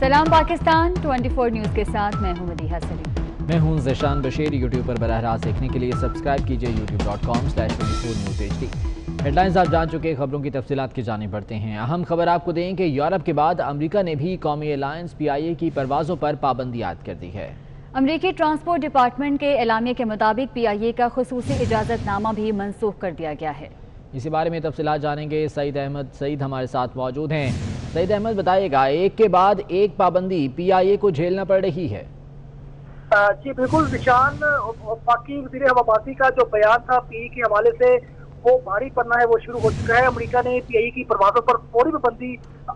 सलाम पाकिस्तान 24 न्यूज़ के साथ मैं हूं मदीहा सलीम। मैं हूं ज़ेशान बशीर। यूट्यूब पर बराह रास्त देखने के लिए सब्सक्राइब कीजिए youtube.com/24newsHD। हेडलाइंस आप जान चुके, खबरों की तफसीलात की जानिब बढ़ते हैं। अहम खबर आपको दें कि यूरोप के बाद अमरीका ने भी कौमी एलायंस PIA की परवाज़ों पर पाबंदी आयद कर दी है। अमरीकी ट्रांसपोर्ट डिपार्टमेंट के एलामिया के मुताबिक PIA का खुसूसी इजाज़तनामा भी मनसूख कर दिया गया है। इसी बारे में तफसीलात जानेंगे। सईद अहमद सईद हमारे साथ मौजूद हैं। सईद अहमद बताइएगा, एक के बाद एक पाबंदी PIA को झेलना पड़ रही है। जी बिल्कुल निशान, पाकी वज़ीर हवाबाजी का जो बयान था PIA के हवाले से वो भारी पड़ना है, वो शुरू हो चुका है। अमेरिका ने PIA की परवाज़ों पर फौरी पाबंदी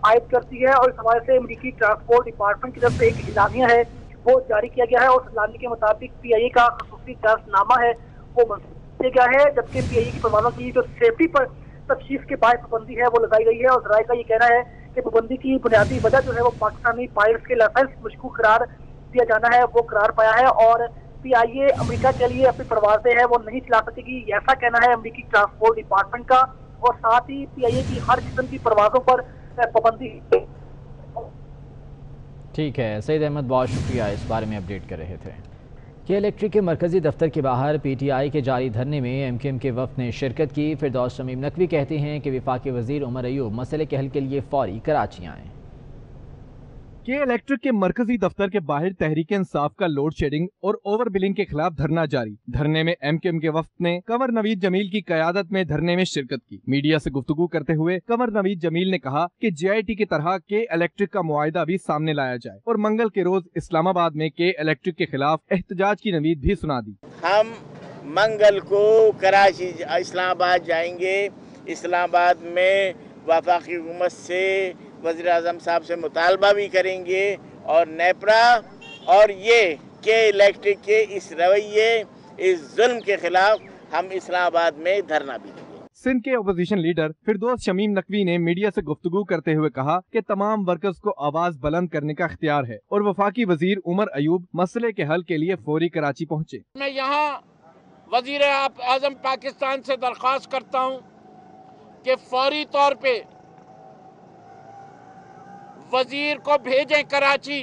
आयद कर दी है और इस हवाले से अमेरिकी ट्रांसपोर्ट डिपार्टमेंट की तरफ से एक इलामिया है वो जारी किया गया है और उस इलामिया के मुताबिक PIA का खुसूसी इजाज़तनामा है वो मंजूर किया गया है, जबकि PIA की परवाज़ों की जो सेफ्टी पर तखशीश के बाद पाबंदी है वो लगाई गई है। और ज़राए का ये कहना है कि पाबंदी की बुनियादी वजह जो है वो पाकिस्तानी पायलट्स के लाइसेंस मशकूक करार दिया जाना है वो करार पाया है और PIA अमेरिका के लिए अपनी परवाज़ें है वो नहीं चला सकेगी, ऐसा कहना है अमेरिकी ट्रांसपोर्ट डिपार्टमेंट का। और साथ ही PIA की हर किस्म की परवाज़ों पर पाबंदी। ठीक है सईद अहमद, बहुत शुक्रिया इस बारे में अपडेट कर रहे थे। के इलेक्ट्रिक के मरकजी दफ्तर के बाहर PTI के जारी धरने में MKM के वफ्द ने शिरकत की। फिरदौस शमीम नकवी कहते हैं कि वफाकी वज़ीर उमर अयूब मसले के हल के लिए फौरी कराची आएँ। के इलेक्ट्रिक के मरकजी दफ्तर के बाहर तहरीक इंसाफ का लोड शेडिंग और ओवर बिलिंग के खिलाफ धरना जारी। धरने में MKM के वफ्द ने कंवर नवीद जमील की क़यादत में धरने में शिरकत की। मीडिया से गुफ्तगू करते हुए कंवर नवीद जमील ने कहा कि JIT की तरह के इलेक्ट्रिक का मुआहिदा भी सामने लाया जाए और मंगल के रोज इस्लामाबाद में के इलेक्ट्रिक के खिलाफ एहतजाज की नवीद भी सुना दी। हम मंगल को कराची इस्लामाबाद जाएंगे। इस्लामाबाद में वफाकी हुकूमत से वज़ीर आज़म साहब से मुतालबा भी करेंगे और नेपरा और ये के इलेक्ट्रिक के इस रवैये, इस जुल्म के खिलाफ हम इस्लामाबाद में धरना भी देंगे। सिंध के अपोजिशन लीडर फिरदौस शमीम नकवी ने मीडिया से गुफ्तगू करते हुए कहा कि तमाम वर्कर्स को आवाज बुलंद करने का इख्तियार है और वफाकी वजीर उमर अयूब मसले के हल के लिए फौरी कराची पहुँचे। मैं यहाँ वज़ीर आज़म पाकिस्तान से दरख्वास्त करता हूँ कि फौरी तौर पे वजीर को भेजें कराची,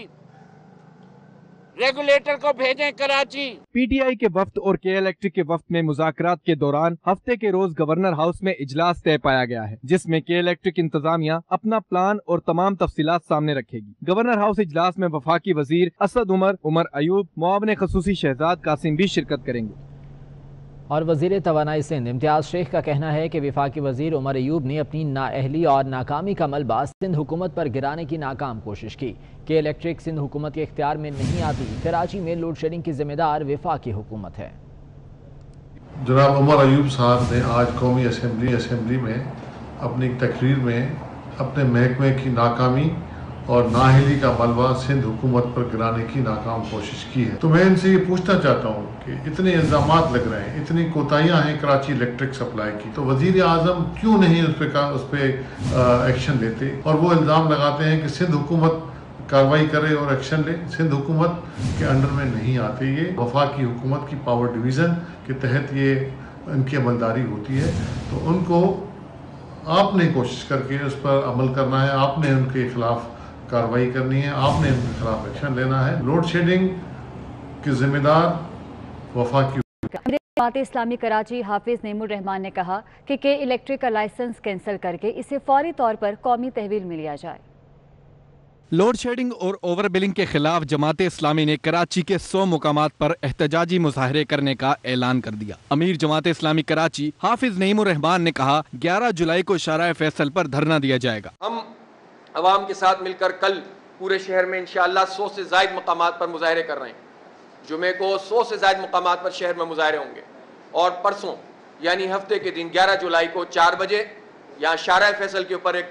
रेगुलेटर को भेजें कराची। PTI के वफ्द और के इलेक्ट्रिक के वफ्द में मुज़ाकरात के दौरान हफ्ते के रोज गवर्नर हाउस में इजलास तय पाया गया है, जिसमें के इलेक्ट्रिक इंतजामिया अपना प्लान और तमाम तफसीलात सामने रखेगी। गवर्नर हाउस इजलास में वफाकी वजीर असद उमर अयूब, मुआविन खसूसी शहजाद कासिम भी शिरकत करेंगे। और वज़ीर तवानाई सिंध इम्तियाज़ शेख का कहना है कि वफाकी वज़ीर उमर अयूब ने अपनी नाअहली और नाकामी का मलबा सिंध हुकूमत पर गिराने की नाकाम कोशिश की। के इलेक्ट्रिक सिंध हुकूमत के इख्तियार में नहीं आती। कराची में लोड शेडिंग की जिम्मेदार वफाकी हुकूमत है। जनाब उमर अयूब साहब ने आज कौमी असम्बली में अपनी तकरीर में अपने महकमे की नाकामी और नाअहली का मलबा सिंध हुकूमत पर गिराने की नाकाम कोशिश की है। तो मैं इनसे ये पूछना चाहता हूँ कि इतने इल्ज़ामात लग रहे हैं, इतनी कोताहियाँ हैं कराची इलेक्ट्रिक सप्लाई की, तो वज़ीर आज़म क्यों नहीं उस पर एक्शन लेते? और वो इल्ज़ाम लगाते हैं कि सिंध हुकूमत कार्रवाई करे और एक्शन ले। सिंध हुकूमत के अंडर में नहीं आते, ये वफाकी हुकूमत की पावर डिवीज़न के तहत ये इनकी अमलदारी होती है। तो उनको आपने कोशिश करके उस पर अमल करना है, आपने उनके खिलाफ कार्रवाई करनी है, आपने इनके खिलाफ एक्शन लेना है। लोड शेडिंग की जिम्मेदार वफाकी। बात इस्लामी कराची हाफिज नेमुर रहमान ने कहा कि के इलेक्ट्रिक का लाइसेंस कैंसिल करके इसे फौरी तौर पर कौमी तहवील में लिया जाए। लोड शेडिंग और ओवर बिलिंग के खिलाफ जमात इस्लामी ने कराची के 100 मुकामात पर एहतजाजी मुजाहरे करने का ऐलान कर दिया। अमीर जमात इस्लामी कराची हाफिज नेमुर रहमान ने कहा 11 जुलाई को शारा फैसल पर धरना दिया जाएगा। हम अवाम के साथ मिलकर कल पूरे शहर में इंशाअल्लाह 100 से ज़ायद मकामात पर मुजाहरे कर रहे हैं। जुमे को 100 से ज़ायद मकामात पर शहर में मुजाहरे होंगे और परसों यानी हफ्ते के दिन 11 जुलाई को 4 बजे यहाँ शारा फैसल के ऊपर एक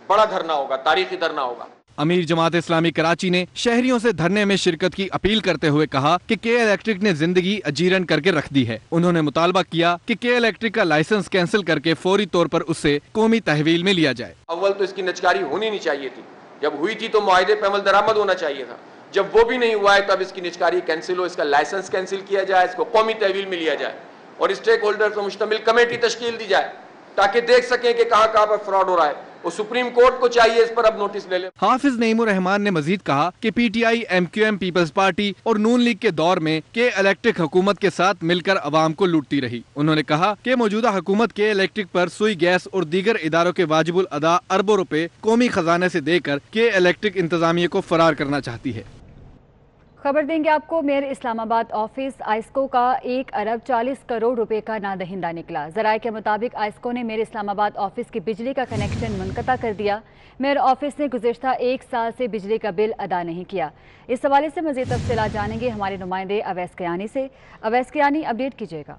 बड़ा धरना होगा, तारीखी धरना होगा। अमीर जमात इस्लामी कराची ने शहरियों से धरने में शिरकत की अपील करते हुए कहा कि के इलेक्ट्रिक ने जिंदगी अजीरन करके रख दी है। उन्होंने मुतालबा किया कि के इलेक्ट्रिक का लाइसेंस कैंसिल करके फौरी तौर पर उससे कौमी तहवील में लिया जाए। अव्वल तो इसकी निजकारी होनी नहीं चाहिए थी, जब हुई थी तो मुआहदे पे अमल दरामद होना चाहिए था। जब वो भी नहीं हुआ है तब इसकी निजकारी कैंसिल हो, इसका लाइसेंस कैंसिल किया जाए, इसको कौमी तहवील में लिया जाए और स्टेक होल्डर पर मुश्तमिल कमेटी तश्कील दी जाए ताकि देख सकें कि कहाँ कहाँ पर फ्रॉड हो रहा है وہ سپریم کورٹ کو چاہیے اس پر اب نوٹس لے لے۔ حافظ نعیم الرحمان نے مزید کہا کہ P T I, M Q M, Peoples Party اور نون لیگ کے دور میں کے الیکٹرک حکومت کے ساتھ مل کر عوام کو لوٹتی رہی۔ انہوں نے کہا کہ موجودہ حکومت کے الیکٹرک پر سوئی گیس اور دیگر اداروں کے واجب الادا اربوں روپے قومی خزانے سے دے کر کے الیکٹرک انتظامیہ کو فرار کرنا چاہتی ہے۔ خبر دیں گے آپ کو، میئر اسلام آباد آفس آئسکو کا 1 ارب 40 کروڑ روپے کا نادہندہ نکلا۔ ذرائع کے مطابق آئسکو نے میئر اسلام آباد آفس کی بجلی کا کنیکشن منقطع کر دیا۔ میئر آفس نے گزشتہ 1 سال سے بجلی کا بل ادا نہیں کیا۔ اس حوالے سے مزید تفصیلات جانیں گے ہمارے نمائندے اویس کیانی سے۔ اویس کیانی، اپڈیٹ کیجیے گا۔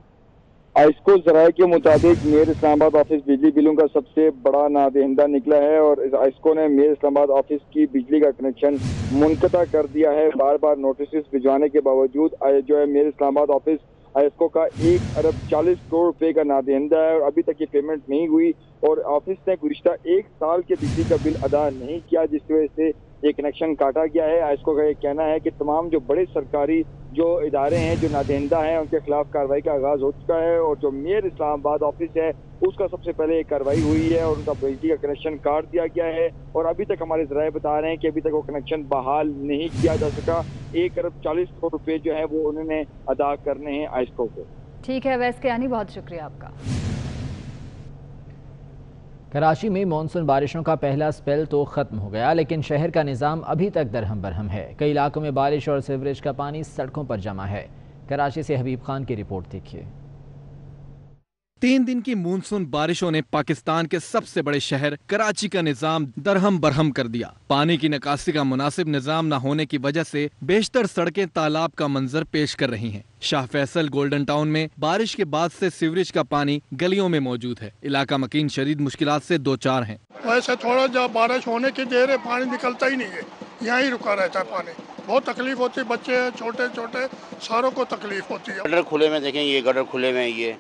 آئسکو ذرائع کے مطابق میئر اسلام آباد آفس بجلی بلوں کا سب سے بڑا نادہندہ نکلا ہے اور آئسکو نے میئر اسلام آباد آفس کی بجلی کا کنیکشن منقطع کر دیا ہے۔ بار بار نوٹسز بھجوانے کے باوجود جو ہے میئر اسلام آباد آفس آئسکو کا 1 ارب 40 کروڑ روپے کا نادہندہ ہے اور ابھی تک یہ پیمنٹ نہیں ہوئی اور آفس نے گزشتہ 1 سال کے بجلی کا بل ادا نہیں کیا، جس کی وجہ سے یہ کنیکشن کاٹا گیا ہے۔ آئسکو کا یہ کہنا ہے کہ تمام جو بڑے سرکاری جو ادارے ہیں جو نادہندہ ہیں ان کے خلاف کارروائی کا آغاز ہو چکا ہے اور جو میئر اسلام آباد آفس ہے اس کا سب سے پہلے ایک کارروائی ہوئی ہے اور ان کا بجلی کا کنیکشن کاٹ دیا گیا ہے اور ابھی تک ہمارے ذرائع بتا رہے ہیں کہ ابھی تک وہ کنیکشن بحال نہیں کیا جا سکا۔ 1 ارب 40 کروڑ روپے جو ہے وہ انہوں نے ادا کرنے ہیں آئسکو کو۔ ٹھیک ہے اویس کیانی، بہت شکریہ آپ کا۔ کراچی میں مانسون بارشوں کا پہلا سپیل تو ختم ہو گیا لیکن شہر کا نظام ابھی تک درہم برہم ہے۔ کئی علاقوں میں بارش اور سیوریج کا پانی سڑکوں پر جمع ہے۔ کراچی سے حبیب خان کی رپورٹ دیکھیے۔ 3 دن کی مونسون بارشوں نے پاکستان کے سب سے بڑے شہر کراچی کا نظام درہم برہم کر دیا۔ پانی کی نکاسی کا مناسب نظام نہ ہونے کی وجہ سے بیشتر سڑکیں تالاب کا منظر پیش کر رہی ہیں۔ شاہ فیصل گولڈن ٹاؤن میں بارش کے بعد سے سیوریج کا پانی گلیوں میں موجود ہے۔ علاقہ مکین شدید مشکلات سے دوچار ہیں۔ ویسے تھوڑا جب بارش ہونے کی دیر ہے پانی نکلتا ہی نہیں ہے، یہاں ہی رکا رہتا ہے پانی۔ بہت تکلیف ہوتی ہے، بچے چھوٹے چھوٹے ساروں کو تکلیف ہوتی ہے۔ گٹر کھلے میں دیکھیں، یہ گٹر کھلے میں یہ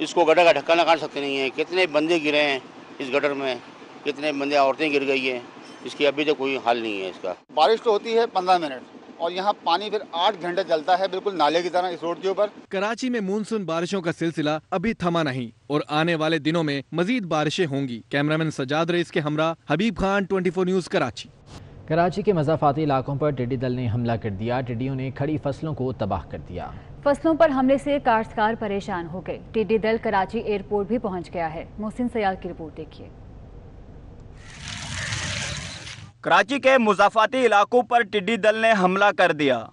اس کو گٹر کا ڈھکن لگا سکتے نہیں ہیں۔ کتنے بندے گرے ہیں اس گٹر میں، کتنے بندے عورتیں گر گئی ہیں، اس کی ابھی تک کوئی حل نہیں ہے اس کا۔ بارش تو ہوتی ہے 15 منٹ اور یہاں پانی پھر 8 گھنٹے چلتا ہے بالکل نالے کی طرح اس روڈ کے اوپر۔ کراچی میں مونسون بارشوں کا سلسلہ ابھی تھما نہیں اور آنے والے دنوں میں مزید بارشیں ہوں گی۔ کیمرامین سجاد رئیس کے ہمراہ حبیب خان، 24 نیوز کراچی۔ کراچی کے مضافاتی علاقوں پر ٹڈی دل نے حملہ کر دیا۔ ٹڈیوں نے کھڑی فصلوں کو تباہ کر دیا۔ فصلوں پر حملے سے کاشتکار پریشان ہو گئے۔ ٹڈی دل کراچی ایئرپورٹ بھی پہنچ گیا ہے۔ محسن سیال کی رپورٹ دیکھیے۔ کراچی کے مضافاتی علاقوں پر ٹڈی دل نے حملہ کر دیا۔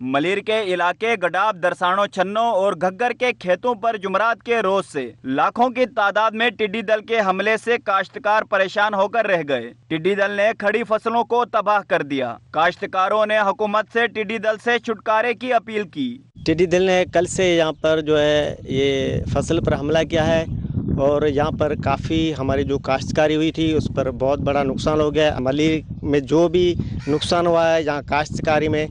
ملیر کے علاقے گڈاب، درسانو، چھنو اور گھگر کے کھیتوں پر جمعرات کے روز سے لاکھوں کی تعداد میں ٹڈی دل کے حملے سے کاشتکار پریشان ہو کر رہ گئے۔ ٹڈی دل نے کھڑی فصلوں کو تباہ کر دیا۔ کاشتکاروں نے حکومت سے ٹڈی دل سے چھٹکارے کی اپیل کی۔ ٹڈی دل نے کل سے یہاں پر جو ہے یہ فصل پر حملہ کیا ہے اور یہاں پر کافی ہماری جو کاشتکاری ہوئی تھی اس پر بہت بڑا نقصان ہو گیا۔ ملیر میں جو بھی نقصان ہوا ہے یہاں کاشتکاری میں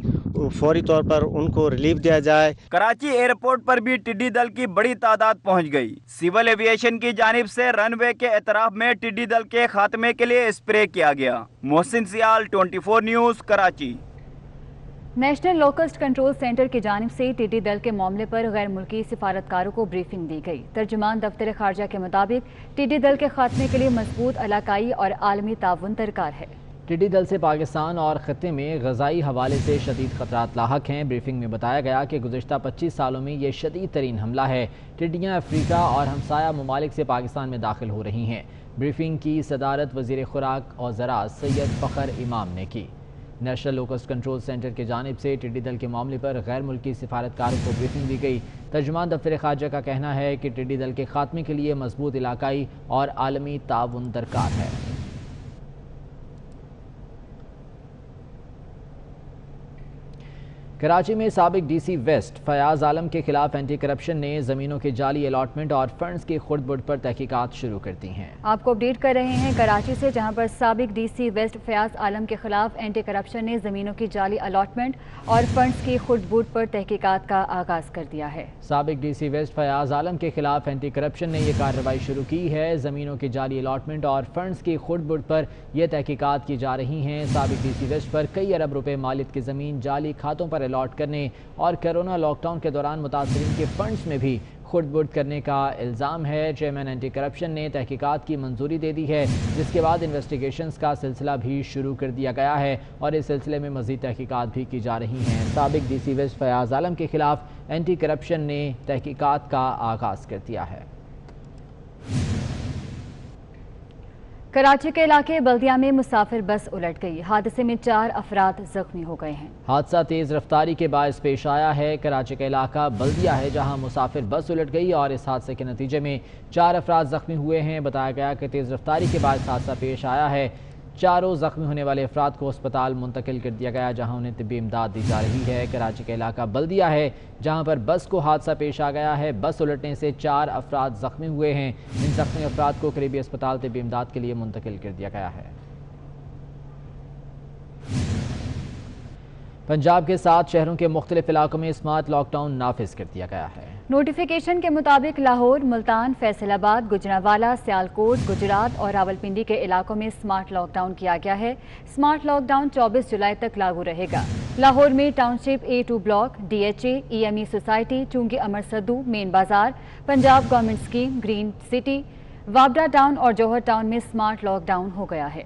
فوری طور پر ان کو ریلیف دیا جائے۔ کراچی ایئرپورٹ پر بھی ٹڈی دل کی بڑی تعداد پہنچ گئی۔ سول ایویشن کی جانب سے رن وے کے اطراف میں ٹڈی دل کے خاتمے کے لیے اسپرے کیا گیا۔ محسن سیال، 24 news Karachi. National locust control centre کی جانب سے ٹڈی دل کے معاملے پر غیر ملکی سفارتکاروں کو بریفنگ دی گئی۔ ترجمان دفتر خارجہ کے مطابق ٹڈی دل کے خاتمے کے لیے مضبوط علاقائی اور عالمی تعاون درکار ہے۔ ٹڈی دل سے پاکستان اور خطے میں غذائی حوالے سے شدید خطرات لاحق ہیں۔ بریفنگ میں بتایا گیا کہ گزشتہ 25 سالوں میں یہ شدید ترین حملہ ہے۔ ٹڈیاں افریقہ اور ہمسایہ ممالک سے پاکستان میں داخل ہو رہی ہیں۔ بریفنگ کی صدارت وزیر خوراک اور زراعت سید فخر امام نے کی۔ نیشنل لوکسٹ کنٹرول سینٹر کی جانب سے ٹڈی دل کے معاملے پر غیر ملکی سفارتکاروں کو بریفنگ دی گئی۔ ترجمان دفتر خارجہ کا کہنا ہے کہ ٹڈی دل کے خاتمے کے لیے مضبوط علاقائی اور عالمی تعاون درکار ہے۔ کراچی میں سابق ڈی سی ویسٹ فیاض عالم کے خلاف اینٹی کرپشن نے زمینوں کے جعلی الاٹمنٹ اور فنڈز کی خرد برد پر تحقیقات شروع کر دی ہیں۔ آپ کو اپڈیٹ کر رہے ہیں کراچی سے، جہاں پر سابق ڈی سی ویسٹ فیاض عالم کے خلاف اینٹی کرپشن نے زمینوں کی جعلی الاٹمنٹ اور فنڈز کی خرد برد پر تحقیقات کا آغاز کر دیا ہے۔ سابق ڈی سی ویسٹ فیاض عالم کے خلاف اینٹی کرپشن نے یہ کارروائی شروع کی ہے۔ زمینوں کی جعلی الاٹمنٹ اور فنڈز کی خرد برد پر یہ تحقیقات کی جا رہی ہیں۔ سابق ڈی سی ویسٹ پر کئی ارب روپے مالیت کی زمین جعلی کھاتوں پر الاٹ کرنے اور کرونا لاک ڈاؤن کے دوران متاثرین کے فنڈز میں بھی خرد برد کرنے کا الزام ہے۔ چیئرمین اینٹی کرپشن نے تحقیقات کی منظوری دے دی ہے، جس کے بعد انویسٹیگیشنز کا سلسلہ بھی شروع کر دیا گیا ہے اور اس سلسلے میں مزید تحقیقات بھی کی جا رہی ہیں۔ سابق ڈی سی ویسٹ فیاض عالم کے خلاف اینٹی کرپشن نے تحقیقات کا آغاز کر دیا ہے۔ کراچی کے علاقے بلدیہ میں مسافر بس الٹ گئی، حادثے میں 4 افراد زخمی ہو گئے ہیں۔ حادثہ تیز رفتاری کے باعث پیش آیا ہے۔ کراچی کا علاقہ بلدیہ ہے جہاں مسافر بس الٹ گئی اور اس حادثے کے نتیجے میں 4 افراد زخمی ہوئے ہیں۔ بتایا گیا کہ تیز رفتاری کے باعث حادثہ پیش آیا ہے۔ چاروں زخمی ہونے والے افراد کو اسپتال منتقل کر دیا گیا جہاں انہیں طبی امداد دی جا رہی ہے۔ کراچی کا علاقہ بلدیہ ہے جہاں پر بس کو حادثہ پیش آ گیا ہے۔ بس الٹنے سے 4 افراد زخمی ہوئے ہیں۔ ان زخمی افراد کو قریبی اسپتال طبی امداد کے لیے منتقل کر دیا گیا ہے۔ پنجاب کے 7 شہروں کے مختلف علاقوں میں اسمارٹ لاک ڈاؤن نافذ کر دیا گیا ہے۔ نوٹیفیکیشن کے مطابق لاہور، ملتان، فیصل آباد، گجرانوالہ، سیالکوٹ، گجرات اور راولپنڈی کے علاقوں میں اسمارٹ لاک ڈاؤن کیا گیا ہے۔ اسمارٹ لاک ڈاؤن 24 جولائی تک لاگو رہے گا۔ لاہور میں township A2 block, DHA، EME society, Chungi Amar Sidhu, main bazaar, Punjab government scheme, green city, Wapda town اور جوہر ٹاؤن میں اسمارٹ لاک ڈاؤن ہو گیا ہے۔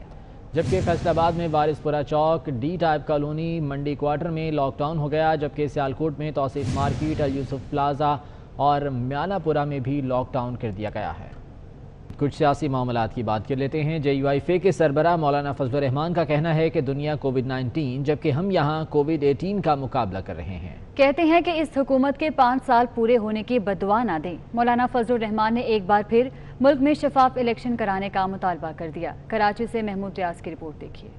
جبکہ فیصل آباد میں Waris Pura chowk, D type colony, Mandi quarter میں لاک ڈاؤن ہو گیا، جبکہ سیالکوٹ میں توصیف مارکیٹ، یوسف پلازا اور میانہ پورہ میں بھی لاک ڈاؤن کر دیا گیا ہے۔ کچھ سیاسی معاملات کی بات کر لیتے ہیں۔ JUIFA کے سربراہ مولانا فضل الرحمان کا کہنا ہے کہ دنیا کووڈ-19 جبکہ ہم یہاں کووڈ-18 کا مقابلہ کر رہے ہیں۔ کہتے ہیں کہ اس حکومت کے 5 سال پورے ہونے کی بددعا نہ دیں۔ مولانا فضل الرحمان نے ایک بار پھر ملک میں شفاف الیکشن کرانے کا مطالبہ کر دیا۔ کراچی سے محمود ریاض کی رپورٹ دیکھیے۔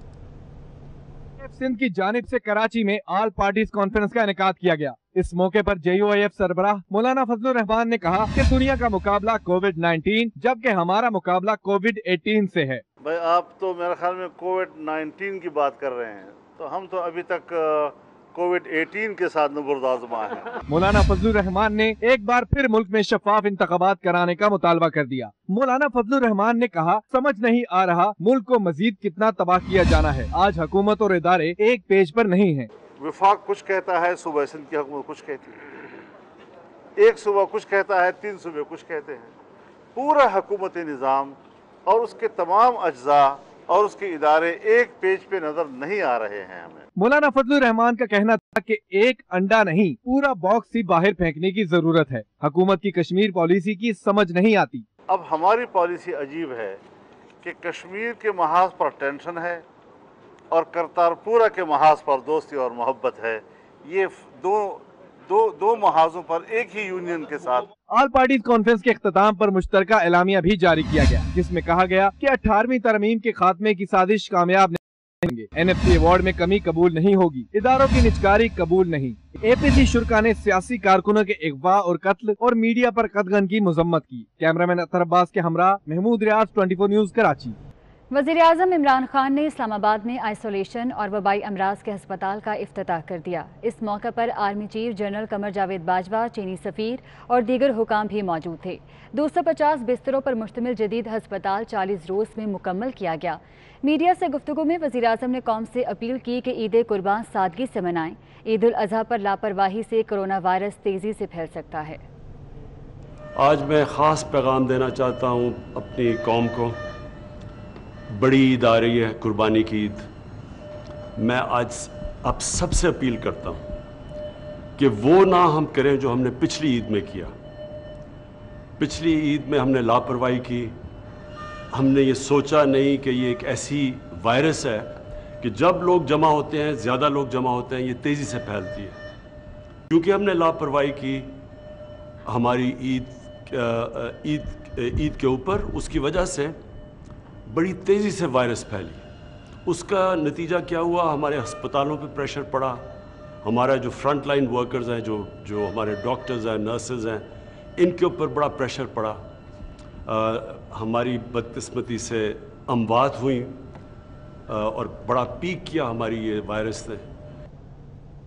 سندھ کی جانب سے کراچی میں آل پارٹیز کانفرنس کا انعقاد کیا گیا۔ اس موقع پر JUIF سربراہ مولانا فضل الرحمان نے کہا کہ دنیا کا مقابلہ کووڈ-19 جبکہ ہمارا مقابلہ کووڈ-18 سے ہے۔ بھائی آپ تو میرے خیال میں کووڈ-19 کی بات کر رہے ہیں، تو ہم تو ابھی تک کووڈ-18 کے ساتھ نبرد آزما ہے۔ مولانا فضل الرحمان نے ایک بار پھر ملک میں شفاف انتخابات کرانے کا مطالبہ کر دیا۔ مولانا فضل الرحمان نے کہا سمجھ نہیں آ رہا ملک کو مزید کتنا تباہ کیا جانا ہے۔ آج حکومت اور ادارے ایک پیج پر نہیں ہیں۔ وفاق کچھ کہتا ہے، صوبہ سندھ کی حکومت کچھ کہتی ہے، ایک صوبہ کچھ کہتا ہے، 3 صوبے کچھ کہتے ہیں۔ پورا حکومتی نظام اور اس کے تمام اجزاء اور اس کے ادارے ایک پیج پہ نظر نہیں آ رہے ہیں ہمیں۔ مولانا فضل الرحمان کا کہنا تھا کہ ایک انڈا نہیں پورا باکس ہی باہر پھینکنے کی ضرورت ہے۔ حکومت کی کشمیر پالیسی کی سمجھ نہیں آتی۔ اب ہماری پالیسی عجیب ہے کہ کشمیر کے محاذ پر ٹینشن ہے اور کرتارپورہ کے محاذ پر دوستی اور محبت ہے۔ یہ دو محاذوں پر ایک ہی یونین کے ساتھ آل پارٹیز کانفرنس کے اختتام پر مشترکہ اعلامیہ بھی جاری کیا گیا، جس میں کہا گیا کہ 18ویں ترمیم کے خاتمے کی سازش کامیاب نہیں ہوں گے۔ NFC ایوارڈ میں کمی قبول نہیں ہوگی، اداروں کی نجکاری قبول نہیں۔ APC شرکا نے سیاسی کارکنوں کے اغوا اور قتل اور میڈیا پر قدغن کی مذمت کی۔ کیمرامین اطہر عباس کے ہمراہ محمود ریاض، 24 نیوز کراچی۔ وزیر اعظم عمران خان نے اسلام آباد میں آئسولیشن اور وبائی امراض کے ہسپتال کا افتتاح کر دیا۔ اس موقع پر army chief general Qamar Javed Bajwa, چینی سفیر اور دیگر حکام بھی موجود تھے۔ 250 بستروں پر مشتمل جدید ہسپتال 40 روز میں مکمل کیا گیا۔ میڈیا سے گفتگو میں وزیر اعظم نے قوم سے اپیل کی کہ عید قربان سادگی سے منائیں۔ عید الاضحیٰ پر لاپرواہی سے کرونا وائرس تیزی سے پھیل سکتا ہے۔ آج میں خاص پیغام دینا چاہتا ہوں اپنی قوم کو۔ بڑی عید آ رہی ہے، قربانی کی عید۔ میں آج آپ سب سے اپیل کرتا ہوں کہ وہ نہ ہم کریں جو ہم نے پچھلی عید میں کیا۔ پچھلی عید میں ہم نے لاپرواہی کی، ہم نے یہ سوچا نہیں کہ یہ ایک ایسی وائرس ہے کہ جب لوگ جمع ہوتے ہیں، زیادہ لوگ جمع ہوتے ہیں، یہ تیزی سے پھیلتی ہے۔ کیونکہ ہم نے لاپرواہی کی ہماری عید کے اوپر، اس کی وجہ سے بڑی تیزی سے وائرس پھیلی۔ اس کا نتیجہ کیا ہوا؟ ہمارے ہسپتالوں پہ پریشر پڑا، ہمارا جو فرنٹ لائن ورکرز ہیں، جو ہمارے ڈاکٹرز ہیں، نرسز ہیں، ان کے اوپر بڑا پریشر پڑا۔ ہماری بدقسمتی سے اموات ہوئیں اور بڑا پیک کیا ہماری یہ وائرس نے۔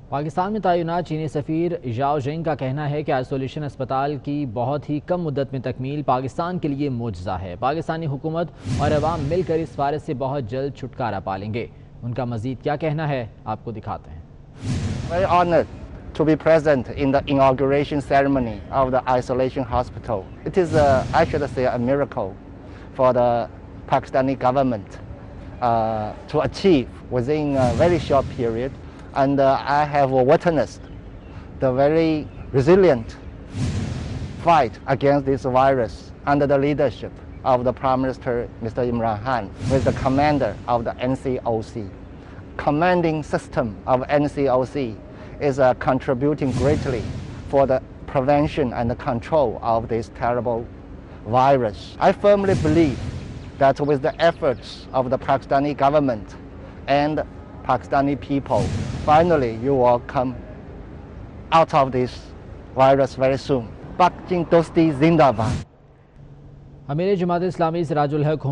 پاکستان میں تعینات چینی سفیر ژاؤ جینگ کا کہنا ہے کہ آئسولیشن اسپتال کی بہت ہی کم مدت میں تکمیل پاکستان کے لیے معجزہ ہے۔ پاکستانی حکومت اور عوام مل کر اس وائرس سے بہت جلد چھٹکارا پا لیں گے۔ ان کا مزید کیا کہنا ہے آپ کو دکھاتے ہیں۔ Very honored to be present in the inauguration ceremony of the isolation hospital. It is, I should say, a miracle for the Pakistani government to achieve within a very short period, and I have witnessed the very resilient fight against this virus under the leadership of the Prime Minister, Mr. Imran Khan, with the commander of the NCOC. Commanding system of NCOC is contributing greatly for the prevention and the control of this terrible virus. I firmly believe that with the efforts of the Pakistani government and Pakistani people, finally you will come out of this virus very soon. Pakistan Dosti Zindabad. अमीर जमात इस्लामी सिराजुल हक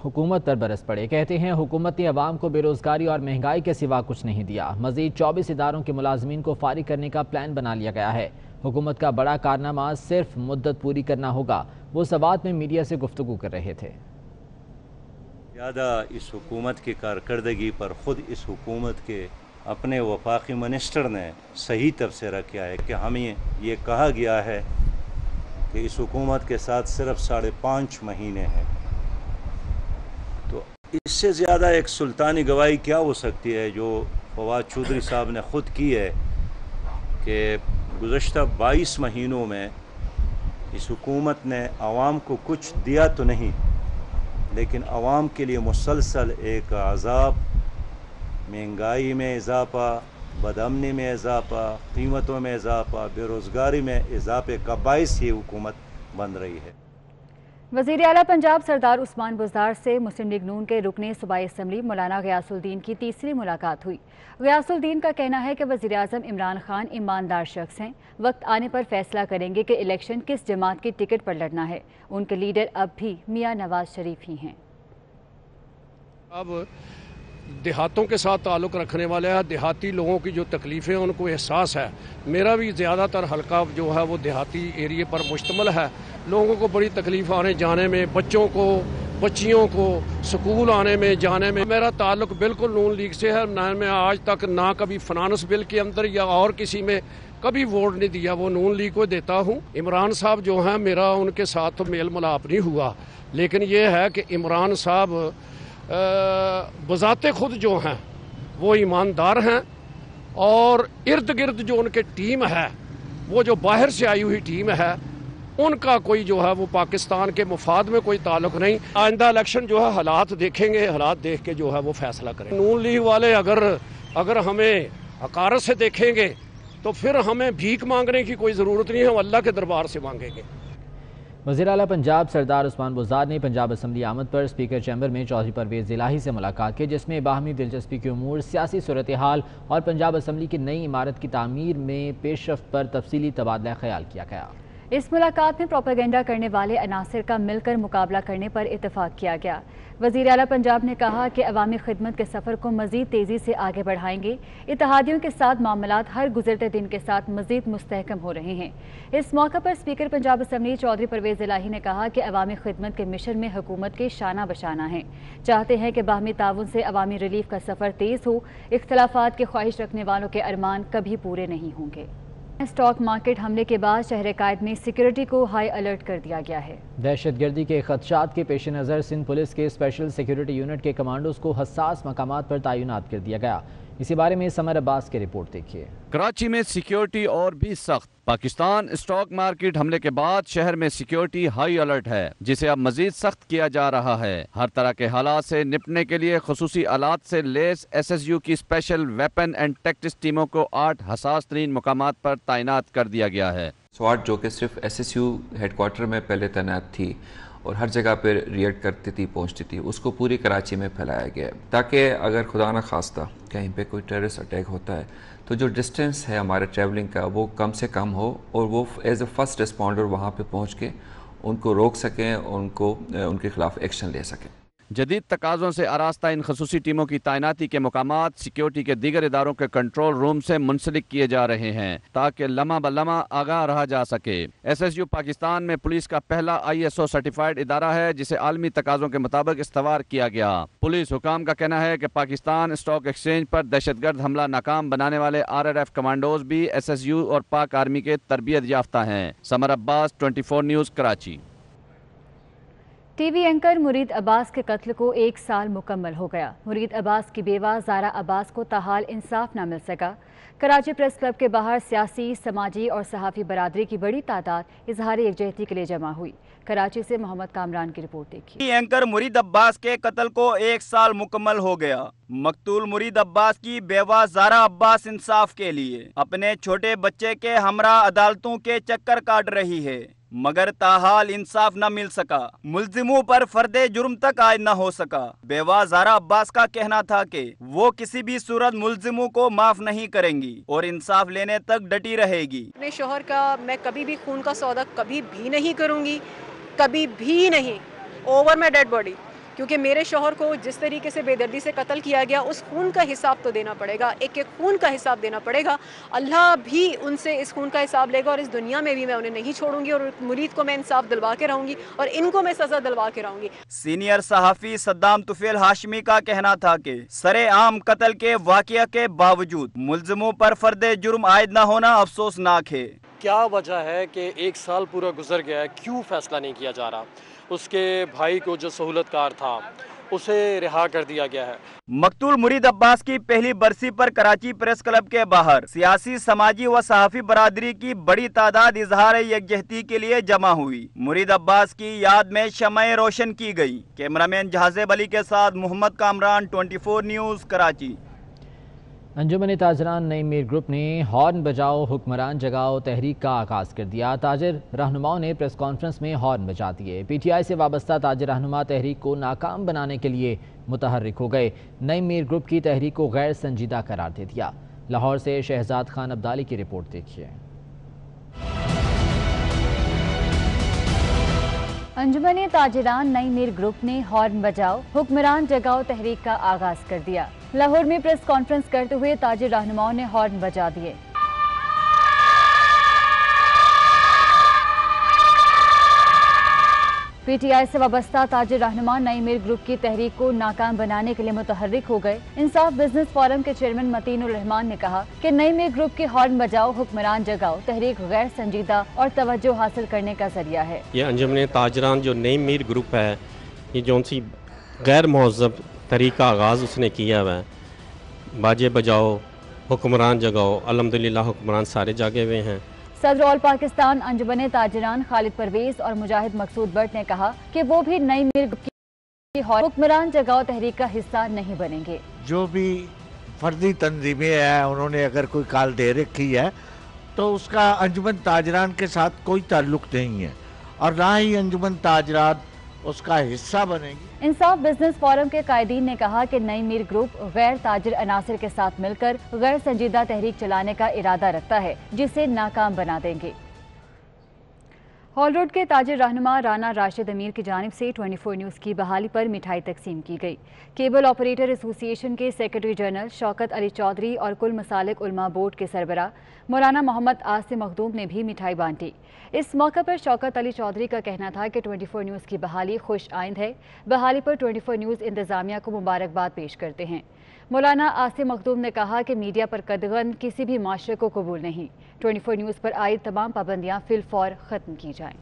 हुकूमत पर बरस पड़े। कहते हैं हुकूमत ने अवाम को बेरोज़गारी और महंगाई के सिवा कुछ नहीं दिया। मज़ीद 24 इदारों के मुलाजमीन को फारिग करने का प्लान बना लिया गया है। हुकूमत का बड़ा कारनामा सिर्फ मुद्दत पूरी करना होगा। वो सवात में मीडिया से गुफ्तगू कर रहे थे। ज़्यादा इस हुकूमत की कारकर्दगी पर ख़ुद इस हुकूमत के अपने वफाकी मिनिस्टर ने सही तबसरा किया है कि हमें ये कहा गया है कि इस हुकूमत के साथ सिर्फ 5.5 महीने हैं। तो इससे ज़्यादा एक सुल्तानी गवाही क्या हो सकती है जो फवाद चौधरी साहब ने ख़ुद की है कि गुज़श्ता 22 महीनों में इस हुकूमत ने आवाम को कुछ दिया तो नहीं, लेकिन आवाम के लिए मुसलसल एक अज़ाब, महंगाई में इजाफ़ा, बदअमनी में इजाफ़ा, कीमतों में इजाफ़ा, बेरोज़गारी में इजाफ़े का बाइस ये हुकूमत बन रही है। वज़ीर आला पंजाब सरदार उस्मान बुज़दार से मुस्लिम लीग नून के रुकने सूबाई असम्बली मौलाना ग़ियासुद्दीन की तीसरी मुलाकात हुई। ग़ियासुद्दीन का कहना है कि वज़ीर आज़म इमरान खान ईमानदार शख्स हैं, वक्त आने पर फैसला करेंगे कि इलेक्शन किस जमात की टिकट पर लड़ना है। उनके लीडर अब भी मियाँ नवाज शरीफ ही हैं। अब देहातों के साथ ताल्लुक़ रखने वाले हैं, देहाती लोगों की जो तकलीफ़ें हैं उनको एहसास है। मेरा भी ज़्यादातर हल्का जो है वो देहाती एरिए पर मुश्तमिल है। लोगों को बड़ी तकलीफ़ आने जाने में, बच्चों को, बच्चियों को स्कूल आने में जाने में। मेरा ताल्लुक़ बिल्कुल नून लीग से है। मैं आज तक ना कभी फाइनेंस बिल के अंदर या और किसी में कभी वोट नहीं दिया, वो नून लीग को देता हूँ। इमरान साहब जो हैं, मेरा उनके साथ तो मेल मिलाप नहीं हुआ, लेकिन ये है कि इमरान साहब बज़ाते खुद जो हैं वो ईमानदार हैं, और इर्द गिर्द जो उनके टीम है, वो जो बाहर से आई हुई टीम है, उनका कोई जो है वो पाकिस्तान के मुफाद में कोई ताल्लुक़ नहीं। आइंदा इलेक्शन जो है हालात देखेंगे, हालात देख के जो है वो फैसला करेंगे। नून लीग वाले अगर हमें हकारत से देखेंगे तो फिर हमें भीख मांगने की कोई ज़रूरत नहीं है, हम अल्लाह के दरबार से मांगेंगे। वज़ीर आला पंजाब सरदार उस्मान बुज़दार ने पंजाब असम्बली आमद पर स्पीकर चैम्बर में चौधरी परवेज़ इलाही से मुलाकात की, जिसमें बाहमी दिलचस्पी के उमूर, सियासी सूरत हाल और पंजाब असम्बली की नई इमारत की तामीर में पेशरफ्त पर तफसीली तबादला ख्याल किया गया। इस मुलाकात में प्रोपेगेंडा करने वाले अनासर का मिलकर मुकाबला करने पर इत्तफाक किया गया। वज़ीर आला पंजाब ने कहा कि अवामी खिदमत के सफ़र को मज़ीद तेज़ी से आगे बढ़ाएंगे। इत्तेहादियों के साथ मामलात हर गुज़रते दिन के साथ मज़ीद मुस्तहकम हो रहे हैं। इस मौके पर स्पीकर पंजाब असम्बली चौधरी परवेज़ इलाही ने कहा कि अवामी खिदमत के मिशन में हुकूमत के शाना बशाना है। चाहते हैं कि बाहमी ताउन से अवामी रिलीफ का सफ़र तेज़ हो। इख्तलाफात की ख्वाहिश रखने वालों के अरमान कभी पूरे नहीं होंगे। स्टॉक मार्केट हमले के बाद शहर कायद में सिक्योरिटी को हाई अलर्ट कर दिया गया है। दहशतगर्दी के खदशात के पेश नज़र सिंध पुलिस के स्पेशल सिक्योरिटी यूनिट के कमांडोज को हसास मकामात पर तैनात कर दिया गया। इसी बारे में समर अब्बास की रिपोर्ट देखिए। कराची में सिक्योरिटी और भी सख्त। पाकिस्तान स्टॉक मार्केट हमले के बाद शहर में सिक्योरिटी हाई अलर्ट है, जिसे अब मजीद सख्त किया जा रहा है। हर तरह के हालात से निपटने के लिए खुसूसी आलात से लेस SSU की स्पेशल वेपन एंड टैक्टिक्स टीमों को 8 हसास तरीन मुकामात पर तैनात कर दिया गया है। स्वाट जो कि सिर्फ SSU हेडक्वार्टर में पहले तैनात थी और हर जगह पर रिएक्ट करती थी, पहुंचती थी, उसको पूरी कराची में फैलाया गया है, ताकि अगर खुदा न खास्ता कहीं पे कोई टेररिस्ट अटैक होता है तो जो डिस्टेंस है हमारे ट्रैवलिंग का वो कम से कम हो, और वो एज ए फर्स्ट रिस्पॉन्डर वहाँ पे पहुँच के उनको रोक सकें और उनके खिलाफ एक्शन ले सकें। जदीद तकाज़ों से आरास्ता इन खसूसी टीमों की तैनाती के मकामात सिक्योरिटी के दीगर इदारों के कंट्रोल रूम से मुंसलिक किए जा रहे हैं ताकि लम्हा ब लम्हा आगाह रहा जा सके। SSU पाकिस्तान में पुलिस का पहला ISO सर्टिफाइड इदारा है जिसे आलमी तकाज़ों के मुताबिक इस्तवार किया गया। पुलिस हुकाम का कहना है कि पाकिस्तान स्टॉक एक्सचेंज पर दहशतगर्द हमला नाकाम बनाने वाले RRF कमांडोज भी SSU और पाक आर्मी के तरबियत याफ्ता हैं। Summer Abbas, 24 news, Karachi. TV anchor मुरीद अब्बास के कत्ल को 1 साल मुकम्मल हो गया। मुरीद अब्बास की बेवा ज़ारा अब्बास को ताहाल इंसाफ न मिल सका। कराची प्रेस क्लब के बाहर सियासी, समाजी और सहाफ़ी बरादरी की बड़ी तादाद इजहार यकजहती के लिए जमा हुई। कराची से मोहम्मद कामरान की रिपोर्ट देखी। टीवी एंकर मुरीद अब्बास के कत्ल को 1 साल मुकम्मल हो गया। मकतूल मुरीद अब्बास की बेवा ज़ारा अब्बास इंसाफ के लिए अपने छोटे बच्चे के हमरा अदालतों के चक्कर काट रही है, मगर ताहाल इंसाफ न मिल सका। मुल्जिमों पर फर्दे जुर्म तक आयद न हो सका। बेवा ज़ारा अब्बास का कहना था कि वो किसी भी सूरत मुल्जिमों को माफ नहीं करेंगी और इंसाफ लेने तक डटी रहेगी। अपने शोहर का मैं कभी भी खून का सौदा कभी भी नहीं करूंगी, कभी भी नहीं, ओवर माय डेड बॉडी। क्योंकि मेरे शोहर को जिस तरीके से बेदर्दी से कत्ल किया गया, उस खून का हिसाब तो देना पड़ेगा, एक एक खून का हिसाब देना पड़ेगा। अल्लाह भी उनसे इस खून का हिसाब लेगा और इस दुनिया में भी मैं उन्हें नहीं छोड़ूंगी और मुरीद को मैं इंसाफ दिलवा के रहूंगी और इनको मैं सजा दिलवा के रहूंगी। सीनियर सहाफ़ी सद्दाम तुफैल हाशमी का कहना था कि सरेआम कत्ल के वाक़या के बावजूद मुल्जिमों पर फर्दे जुर्म आयद न होना अफसोसनाक है। क्या वजह है कि 1 साल पूरा गुजर गया है, क्यों फैसला नहीं किया जा रहा? उसके भाई को जो सहूलतकार था उसे रिहा कर दिया गया है। मकतूल मुरीद अब्बास की पहली बरसी पर कराची प्रेस क्लब के बाहर सियासी, समाजी व सहाफ़ी बरादरी की बड़ी तादाद इजहार यकजहती के लिए जमा हुई। मुरीद अब्बास की याद में शमए रोशन की गई। कैमरामैन जहाज़ेब अली के साथ मोहम्मद कामरान, 24 न्यूज़, कराची। अंजुमन ताजरान नई मीर ग्रुप ने हॉर्न बजाओ हुक्मरान जगाओ तहरीक का आगाज़ कर दिया। ताजिर रहनुमाओं ने प्रेस कॉन्फ्रेंस में हॉर्न बजा दिए। PTI से वाबस्ता ताजिर रहनुमा तहरीक को नाकाम बनाने के लिए मुतहर्रिक हो गए। नई मीर ग्रुप की तहरीक को गैर संजीदा करार दे दिया। लाहौर से शहजाद खान अब्दाली की रिपोर्ट देखिए। अंजुमन ताजिरान नई मीर ग्रुप ने हॉर्न बजाओ हुक्मरान जगाओ तहरीक का आगाज कर दिया। लाहौर में प्रेस कॉन्फ्रेंस करते हुए ताजिर रहनुमाओं ने हॉर्न बजा दिए। PTI से वाबस्ता ताजिर रहनुमा नई मीर ग्रुप की तहरीक को नाकाम बनाने के लिए मुतहर्रिक हो गए। इंसाफ बिजनेस फोरम के चेयरमैन मतीनुर रहमान ने कहा कि नई मीर ग्रुप की हॉर्न बजाओ हुक्मरान जगाओ तहरीक गैर संजीदा और तवज्जो हासिल करने का जरिया है। ये अंजुमन ताजरान जो नई मीर ग्रुप है, ये जो सी गैर महज़ब तहरीक का आगाज़ उसने किया हुआ है, बाजे बजाओ हुक्मरान जगाओ, अल्हम्दुलिल्लाह हुक्मरान सारे जागे हुए हैं। सदर ऑल पाकिस्तान अंजुमन ताजिरान खालिद परवेज और मुजाहिद मकसूद बट ने कहा कि वो भी नई मीर ग्रुप की हुक्मरान जगाओ तहरीक का हिस्सा नहीं बनेंगे। जो भी फर्जी तंजीमें हैं, उन्होंने अगर कोई काल दे रखी है तो उसका अंजुमन ताजरान के साथ कोई ताल्लुक नहीं है और ना ही अंजुमन ताजरान उसका हिस्सा बनेगी। इंसाफ बिजनेस फोरम के कायदीन ने कहा कि नई मीर ग्रुप गैर ताजिर अनासिर के साथ मिलकर गैर संजीदा तहरीक चलाने का इरादा रखता है, जिसे नाकाम बना देंगे। हॉल रोड के ताजिर रहनुमा राना राशिद अमीर की जानिब से 24 न्यूज़ की बहाली पर मिठाई तकसीम की गई। केबल ऑपरेटर एसोसिएशन के सेक्रेटरी जनरल शौकत अली चौधरी और कुल मसालिक उलमा बोर्ड के सरबरा मौलाना मोहम्मद आसिम मखदूम ने भी मिठाई बांटी। इस मौके पर शौकत अली चौधरी का कहना था कि 24 न्यूज़ की बहाली खुश आइंद है। बहाली पर 24 न्यूज़ इंतज़ामिया को मुबारकबाद पेश करते हैं। मौलाना आसिम मखदूम ने कहा कि मीडिया पर कदगन किसी भी माशरे को कबूल नहीं। 24 न्यूज़ पर आयद तमाम पाबंदियाँ फिलफौर ख़त्म की जाएँ।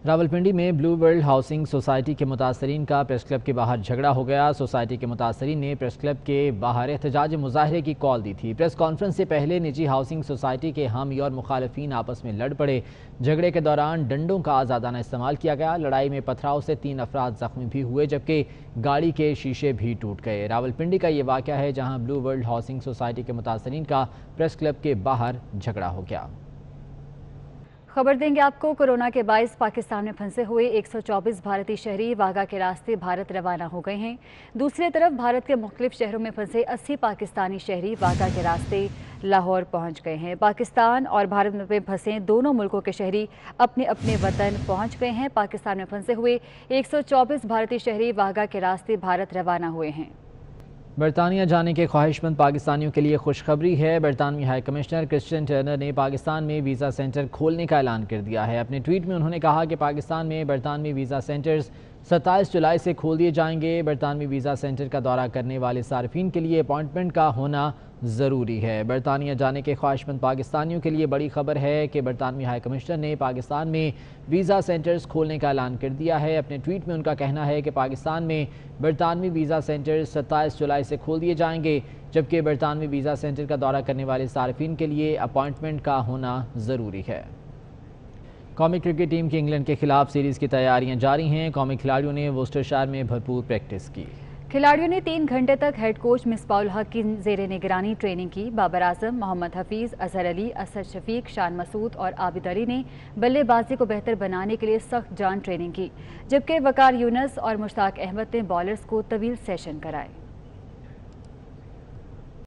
रावलपिंडी में ब्लू वर्ल्ड हाउसिंग सोसाइटी के मुतासरीन का प्रेस क्लब के बाहर झगड़ा हो गया। सोसाइटी के मुतासरीन ने प्रेस क्लब के बाहर एहतजाज मुजाहरे की कॉल दी थी। प्रेस कॉन्फ्रेंस से पहले निजी हाउसिंग सोसाइटी के हामी और मुखालिफिन आपस में लड़ पड़े। झगड़े के दौरान डंडों का आज़ादाना इस्तेमाल किया गया। लड़ाई में पथराव से 3 अफराद जख्मी भी हुए, जबकि गाड़ी के शीशे भी टूट गए। रावलपिंडी का ये वाक़या है जहाँ ब्लू वर्ल्ड हाउसिंग सोसाइटी के मुतासरीन का प्रेस क्लब के बाहर झगड़ा हो गया। खबर देंगे आपको, कोरोना के बायस पाकिस्तान में फंसे हुए 124 भारतीय शहरी वाघा के रास्ते भारत रवाना हो गए हैं। दूसरी तरफ भारत के मुख्तलिफ शहरों में फंसे 80 पाकिस्तानी शहरी वाघा के रास्ते लाहौर पहुंच गए हैं। पाकिस्तान और भारत में फंसे दोनों मुल्कों के शहरी अपने अपने वतन पहुंच गए हैं। पाकिस्तान में फंसे हुए 124 भारतीय शहरी वाघा के रास्ते भारत रवाना हुए हैं। बरतानिया जाने के ख्वाहिशमंद पाकिस्तानियों के लिए खुशखबरी है। बरतानवी हाई कमिश्नर क्रिश्चियन टर्नर ने पाकिस्तान में वीज़ा सेंटर खोलने का ऐलान कर दिया है। अपने ट्वीट में उन्होंने कहा कि पाकिस्तान में बरतानवी वीज़ा सेंटर्स 27 जुलाई से खोल दिए जाएंगे। बरतानवी वीज़ा सेंटर का दौरा करने वाले सार्फिन के लिए अपॉइंटमेंट का होना ज़रूरी है। बरतानिया जाने के ख्वाहिशमंद पाकिस्तानियों के लिए बड़ी खबर है कि बरतानवी हाई कमिश्नर ने पाकिस्तान में वीज़ा सेंटर्स खोलने का ऐलान कर दिया है। अपने ट्वीट में उनका कहना है कि पाकिस्तान में बरतानवी वीज़ा सेंटर्स 27 जुलाई से खोल दिए जाएंगे, जबकि बरतानवी वीज़ा सेंटर का दौरा करने वाले सार्फिन के लिए अपॉइंटमेंट का होना ज़रूरी है। कौमी क्रिकेट टीम की इंग्लैंड के खिलाफ सीरीज़ की तैयारियां जारी हैं। कौमी खिलाड़ियों ने वोस्टरशायर में भरपूर प्रैक्टिस की। खिलाड़ियों ने 3 घंटे तक हेड कोच मिसबाउल हक की ज़ेरे निगरानी ट्रेनिंग की। बाबर आजम, मोहम्मद हफीज़, अजहर अली, असद शफीक, शान मसूद और आबिद अली ने बल्लेबाजी को बेहतर बनाने के लिए सख्त जान ट्रेनिंग की, जबकि वकार यूनस और मुश्ताक अहमद ने बॉलर्स को तवील सेशन कराए।